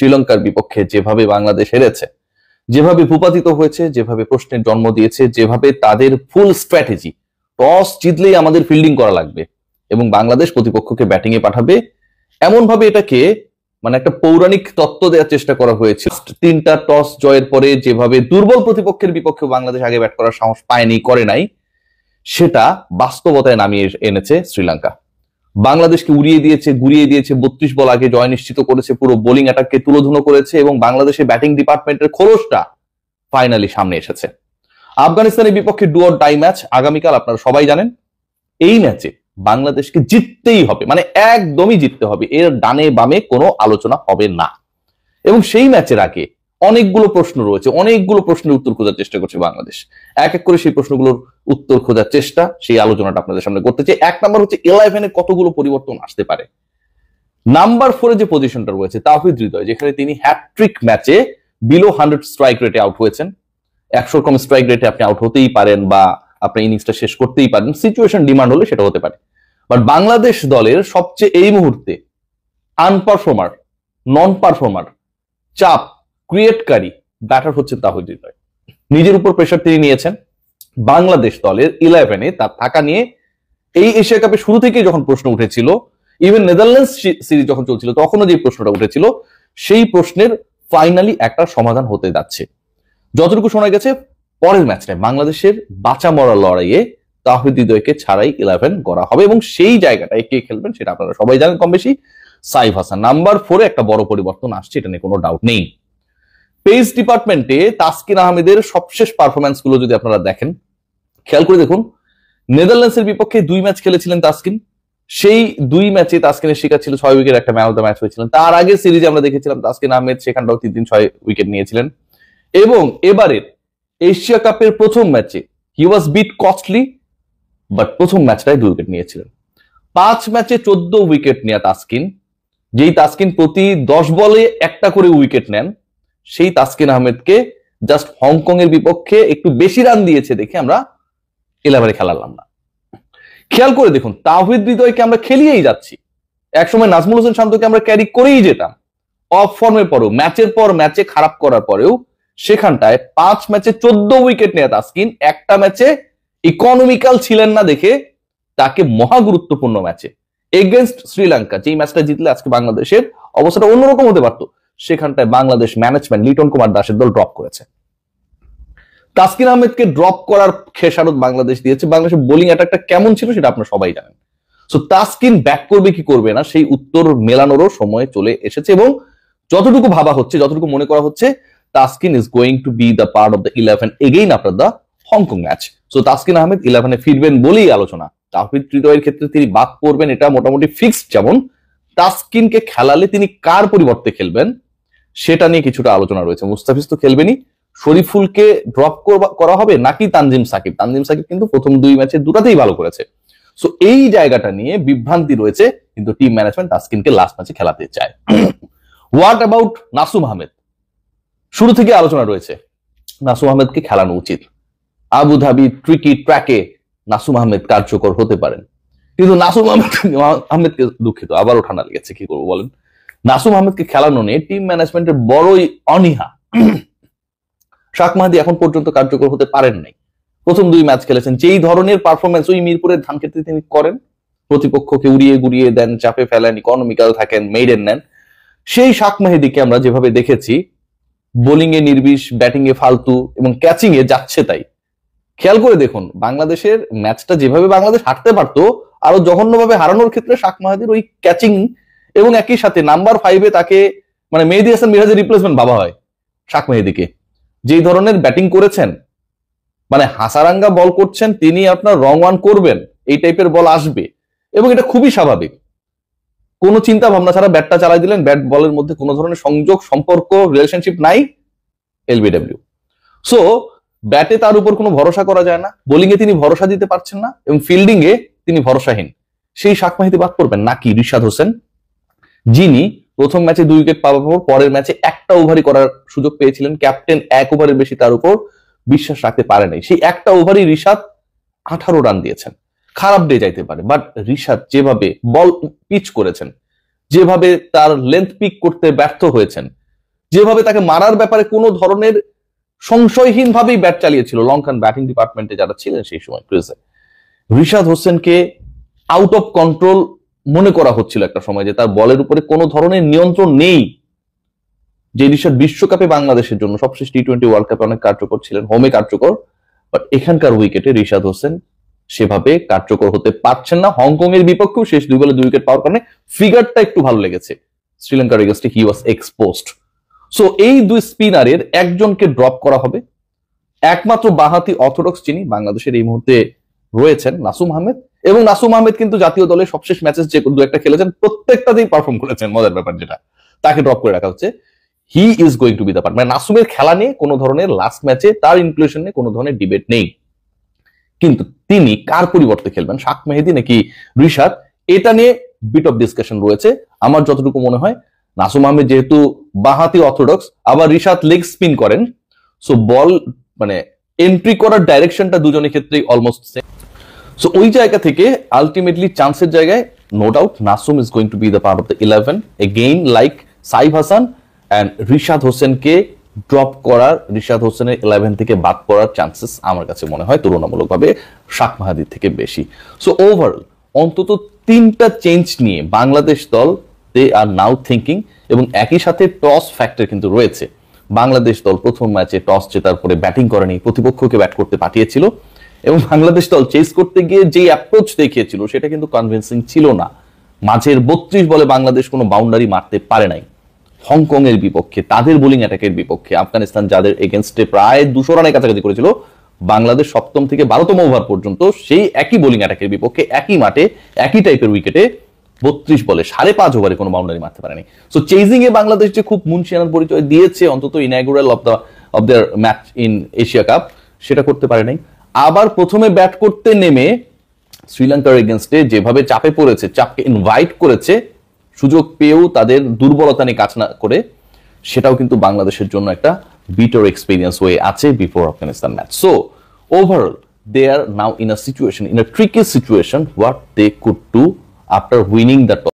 শ্রীলঙ্কার বিপক্ষে যেভাবে বাংলাদেশ হেরেছে, যেভাবে ভূপাতিত হয়েছে, যেভাবে প্রশ্নের জন্ম দিয়েছে, যেভাবে তাদের ফুল স্ট্র্যাটেজি, টস জিতলেই আমাদের ফিল্ডিং করা লাগবে এবং বাংলাদেশ প্রতিপক্ষকে ব্যাটিং এ পাঠাবে, এমন ভাবে এটাকে মানে একটা পৌরাণিক তত্ত্ব দেওয়ার চেষ্টা করা হয়েছে। 3টা টস জয়ের পরে যেভাবে দুর্বল প্রতিপক্ষের বিপক্ষে বাংলাদেশ আগে ব্যাট করার সাহস পায়নি, করে নাই, সেটা বাস্তবতায় নামিয়ে এনেছে শ্রীলঙ্কা। বাংলাদেশকে উড়িয়ে দিয়েছে, গুড়িয়ে দিয়েছে, 32 বল আগে জয় নিশ্চিত করেছে, পুরো বোলিং অ্যাটাককে তুলোধুনো করেছে এবং বাংলাদেশের ব্যাটিং ডিপার্টমেন্টের খোলসটা ফাইনালি সামনে এসেছে। আফগানিস্তানের বিপক্ষে ডু অর ডাই ম্যাচ আগামীকাল, আপনারা সবাই জানেন। এই ম্যাচে বাংলাদেশকে জিততেই হবে, মানে একদমই জিততে হবে, এর ডানে বামে কোনো আলোচনা হবে না। এবং সেই ম্যাচের আগে অনেকগুলো প্রশ্ন রয়েছে, অনেকগুলো প্রশ্নের উত্তর খোঁজার চেষ্টা করছে বাংলাদেশ। এক এক করে সেই প্রশ্নগুলোর উত্তর খোঁজার চেষ্টা, সেই আলোচনাটা আপনাদের সামনে করতে চাই। 1 নাম্বার হচ্ছে 11-এ কতগুলো পরিবর্তন আসতে পারে। নাম্বার 4-এ যে পজিশনটা রয়েছে তাওহিদ হৃদয়, যেখানে তিনি হ্যাটট্রিক ম্যাচে বিলো 100 স্ট্রাইক রেটে আউট হয়েছেন। 100 কম স্ট্রাইক রেটে আপনি আউট হতেই পারেন বা আপনার ইনিংসটা শেষ করতেই পারেন, সিচুয়েশন ডিমান্ড হলে সেটা হতে পারে। বাট বাংলাদেশ দলের সবচেয়ে এই মুহূর্তে আনপারফর্মার, নন পারফর্মার, চাপ ক্রিয়েটকারী ব্যাটার হচ্ছে তাওহিদ হৃদয়। নিজের উপর প্রেশার তিনি নিয়েছেন। বাংলাদেশ দলের 11-এ তার থাকা নিয়ে এই এশিয়া কাপের শুরু থেকে যখন প্রশ্ন উঠেছিল, ইভেন নেদারল্যান্ডস সিরিজ যখন চলছিল তখনও যে প্রশ্নটা উঠেছিল, সেই প্রশ্নের ফাইনালি একটা সমাধান হতে যাচ্ছে। যতটুকু শোনা গেছে পরের ম্যাচটায় বাংলাদেশের বাঁচা মরা লড়াইয়ে তাওহিদ হৃদয়কে ছাড়াই 11 করা হবে এবং সেই জায়গাটায় কে খেলবেন সেটা আপনারা সবাই জানেন কম বেশি, সাইফ হাসান। নাম্বার 4-এ একটা বড় পরিবর্তন আসছে, এটা নিয়ে কোনো ডাউট নেই। পেস ডিপার্টমেন্টে তাসকিন আহমেদের সবশেষ পারফরম্যান্স গুলো যদি আপনারা দেখেন, খেয়াল করে দেখুন, নেদারল্যান্ডসের বিপক্ষে 2 ম্যাচ খেলেছিলেন তাসকিন। সেই 2 ম্যাচে তাসকিনের শিকার ছিল 6 উইকেট একটা ম্যান অফ দ্য ম্যাচ হয়েছিলেন। তার আগে সিরিজে আমরা দেখেছিলাম তাসকিন আহমেদ সেখানটাও 3-6 উইকেট নিয়েছিলেন। এবং এবারের এশিয়া কাপের প্রথম ম্যাচে হি ওয়াজ বিট কস্টলি, বাট প্রথম ম্যাচটায় 2 উইকেট নিয়েছিলেন। 5 ম্যাচে 14 উইকেট নেয়া তাসকিন, যেই তাসকিন প্রতি 10 বলে একটা করে উইকেট নেন, সেই তাসকিন আহমেদকে জাস্ট হংকং এর বিপক্ষে একটু বেশি রান দিয়েছে দেখে আমরা 11-এ খেলালাম না। খেয়াল করে দেখুন, তাওহিদ হৃদয়কে আমরা খেলিয়েই যাচ্ছি। একসময় নাজমুল হোসেন শান্তকে আমরা ক্যারি করেই যেতাম অফ ফর্মের পরেও, ম্যাচের পর ম্যাচে খারাপ করার পরেও। সেখানটায় 5 ম্যাচে 14 উইকেট নেয়া তাসকিন একটা ম্যাচে ইকোনমিক্যাল ছিলেন না দেখে তাকে মহা গুরুত্বপূর্ণ ম্যাচে এগেইনস্ট শ্রীলঙ্কা, যেই ম্যাচটা জিতলে আজকে বাংলাদেশের অবস্থাটা অন্যরকম হতে পারতো, সেখানটায় বাংলাদেশ ম্যানেজমেন্ট লিটন কুমার দাসের দল ড্রপ করেছে। তাসকিন আহমেদকে ড্রপ করার খেসারত বাংলাদেশ দিয়েছে। বাংলাদেশের বোলিং অ্যাটাকটা কেমন ছিল সেটা আপনারা সবাই জানেন। সো তাসকিন ব্যাট করবে কি করবে না সেই উত্তর মেলানোরও সময় চলে এসেছে এবং যতটুকু ভাবা হচ্ছে, যতটুকু মনে করা হচ্ছে, Taskin is going to be the part of the 11 again after the Hong Kong match. So Taskin Ahmed 11-এ ফিরবেন বলেই আলোচনা। তাওহিদ হৃদয়ের ক্ষেত্রে তিনি বাদ পড়বেন এটা মোটামুটি ফিক্সড। যেমন তাসকিনকে খেলালে তিনি কার পরিবর্তে খেলবেন সেটা নিয়ে কিছুটা আলোচনা রয়েছে। মুস্তাফিজ তো খেলবেনই, শরীফুলকে ড্রপ করা হবে নাকি তানজিম সাকিব। তানজিম সাকিব কিন্তু প্রথম 2 ম্যাচে দুটাতেই ভালো করেছে। সো এই জায়গাটা নিয়ে বিভ্রান্তি রয়েছে, কিন্তু টিম ম্যানেজমেন্ট তাসকিনকে লাস্ট ম্যাচে খেলাতে চায়। What about Nasum Ahmed? শুরু থেকে আলোচনা রয়েছে নাসুম আহমেদকে খেলানো উচিত। আবুধাবি ট্রিকি ট্র্যাকে নাসুম আহমেদ কার্যকর হতে পারেন, কিন্তু নাসুম আহমেদকে দুঃখিত আবারও ঠান্ডা লেগেছে, কি করবো বলেন। নাসুম আহমেদকে খেলানো নিয়ে টিম ম্যানেজমেন্টের বড়ই অনীহা। শাক মাহাদি এখন পর্যন্ত কার্যকর হতে পারেন নাই। প্রথম 2 ম্যাচ খেলেছেন, যেই ধরনের পারফরমেন্স ওই মিরপুরের ধান খেতে তিনি করেন, প্রতিপক্ষকে উড়িয়ে গুড়িয়ে দেন, চাপে ফেলেন, ইকোনমিক্যাল থাকেন, মেইডেন নেন, সেই শাক মাহিদিকে আমরা যেভাবে দেখেছি বোলিং এ নির্বিষ, ব্যাটিং এ ফালতু এবং ক্যাচিং এ যাচ্ছে তাই। খেয়াল করে দেখুন বাংলাদেশের ম্যাচটা যেভাবে বাংলাদেশ হারতে পারতো, আরো জঘন্যভাবে হারানোর ক্ষেত্রে শাক মাহাদির ওই ক্যাচিং এবং একই সাথে নাম্বার 5-এ তাকে মানে মেহেদী হাসান মিরাজের রিপ্লেসমেন্ট ভাবা হয় শাক মাহিদিকে। যেই ধরনের ব্যাটিং করেছেন, মানে হাসারাঙ্গা বল করছেন, তিনি আপনার রং ওয়ান করবেন, এই টাইপের বল আসবে এবং এটা খুবই স্বাভাবিক। কোনো চিন্তা ভাবনা ছাড়া ব্যাটটা চালাই দিলেন, ব্যাট বলের মধ্যে কোনো ধরনের সংযোগ, সম্পর্ক, রিলেশনশিপ নাই, এলবিডব্লিউ। সো ব্যাটে তার উপর কোনো ভরসা করা যায় না, বোলিং এ তিনি ভরসা দিতে পারছেন না এবং ফিল্ডিং এ তিনি ভরসাহীন। সেই শাক মাহিদি বাদ করবেন নাকি রিশাদ হোসেন, যিনি প্রথম ম্যাচে 2 উইকেট পাওয়ার পর পরের ম্যাচে একটা ওভারই করার সুযোগ পেয়েছিলেন। ক্যাপ্টেন 1 ওভারের বেশি তার উপর বিশ্বাস রাখতে পারে নাই। সেই একটা ওভারই রিশাদ 18 রান দিয়েছেন। খারাপ ডে যাইতে পারে, বাট রিশাদ যেভাবে বল পিচ করেছেন, যেভাবে তার লেন্থ পিক করতে ব্যর্থ হয়েছেন, যেভাবে তাকে মারার ব্যাপারে কোনো ধরনের সংশয়হীন ভাবেই ব্যাট চালিয়েছিল লঙ্কান ব্যাটিং ডিপার্টমেন্টে যারা ছিলেন সেই সময় ক্রিজে। রিশাদ হোসেনকে আউট অফ কন্ট্রোল মনে করা হচ্ছিল একটা সময়, যে তার বলের উপরে কোনো ধরনের নিয়ন্ত্রণ নেই। যে রিশাদ বিশ্বকাপে বাংলাদেশের জন্য সবশেষ টি-20 ওয়ার্ল্ড কাপে অনেক কার্যকর ছিলেন, হোমে কার্যকর, বাট এখানকার উইকেটে রিশাদ হোসেন সেভাবে কার্যকর হতে পারছেন না। হংকং এর বিপক্ষেও শেষ 2 বলে 2 উইকেট পাওয়ার কারণে ফিগারটা একটু ভালো লেগেছে শ্রীলঙ্কার এগেইনস্টে, হি ওয়াজ এক্সপোজড। সো এই দুই স্পিনারের একজনকে ড্রপ করা হবে। একমাত্র বাঁহাতি অর্থোডক্স যিনি বাংলাদেশের এই মুহূর্তে রয়েছেন নাসুম আহমেদ, এবং নাসুম আহমেদ কিন্তু জাতীয় দলের সবশেষ ম্যাচেস যে 2-1টা খেলেছেন প্রত্যেকটাতেই পারফর্ম করেছেন। মজার ব্যাপার যেটা, তাকে ড্রপ করে রাখা হচ্ছে। He is going to be the part, মানে নাসুমের খেলা নিয়ে কোনো ধরনের লাস্ট ম্যাচে তার ইনক্লুশন নিয়ে কোনো ধরনের ডিবেট নেই, কিন্তু তিনি কার পরিবর্তে খেলবেন, শাক মেহেদী নাকি রিশাদ, এটা নিয়ে বিট অফ ডিসকাশন রয়েছে। আমার যতটুকু মনে হয় নাসুম আহমেদ যেহেতু বাঁহাতি অর্থোডক্স, আবার রিশাদ লেগ স্পিন করেন, সো বল মানে এন্ট্রি করার ডাইরেকশনটা দুজনের ক্ষেত্রেই অলমোস্ট সেম। সো ওই জায়গা থেকে আলটিমেটলি চান্সের জায়গায় no doubt Nasum is going to be the part of the 11 again, like Saif Hasan and Rishad হোসেনকে ড্রপ করার, রিশাদ হোসেনের 11 থেকে বাদ পড়ার চান্সেস আমার কাছে মনে হয় তুলনামূলকভাবে শাক মাহাদির থেকে বেশি। সো ওভারঅল অন্তত 3টা চেঞ্জ নিয়ে বাংলাদেশ দল দে আর নাও থিঙ্কিং, এবং একই সাথে টস ফ্যাক্টর কিন্তু রয়েছে। বাংলাদেশ দল প্রথম ম্যাচে টস জেতার পরে ব্যাটিং করেনি, প্রতিপক্ষকে ব্যাট করতে পাঠিয়েছিল, এবং বাংলাদেশ দল চেস করতে গিয়ে যে অ্যাপ্রোচ দেখিয়েছিল সেটা কিন্তু কনভিন্সিং ছিল না। মাঝের 32 বলে বাংলাদেশ কোনো বাউন্ডারি মারতে পারে নাই হংকং এর বিপক্ষে, তাদের বোলিং অ্যাটাকের বিপক্ষে। আফগানিস্তান যাদের এগেনস্টে প্রায় 200 রানের কাছাকাছি করেছিল, বাংলাদেশ 7ম থেকে 12তম ওভার পর্যন্ত সেই একই বোলিং অ্যাটাকের বিপক্ষে একই মাঠে একই টাইপের উইকেটে 32 বলে 5.5 ওভারে কোনো বাউন্ডারি মারতে পারেনি। সো চেজিং এ বাংলাদেশ যে খুব মুনশিয়ানার পরিচয় দিয়েছে অন্তত inaugural of their match in Asia cup, সেটা করতে পারে নাই। আবার প্রথমে ব্যাট করতে নেমে শ্রীলঙ্কার এগেনস্টে যেভাবে চাপে পড়েছে, চাপকে ইনভাইট করেছে, সুযোগ পেয়েও তাদের দুর্বলতা নিয়ে কাজ না করে, সেটাও কিন্তু বাংলাদেশের জন্য একটা বিটার এক্সপিরিয়েন্স হয়ে আছে before Afghanistan match. So overall they are now in a situation, in a tricky situation, what they could do after winning the toss.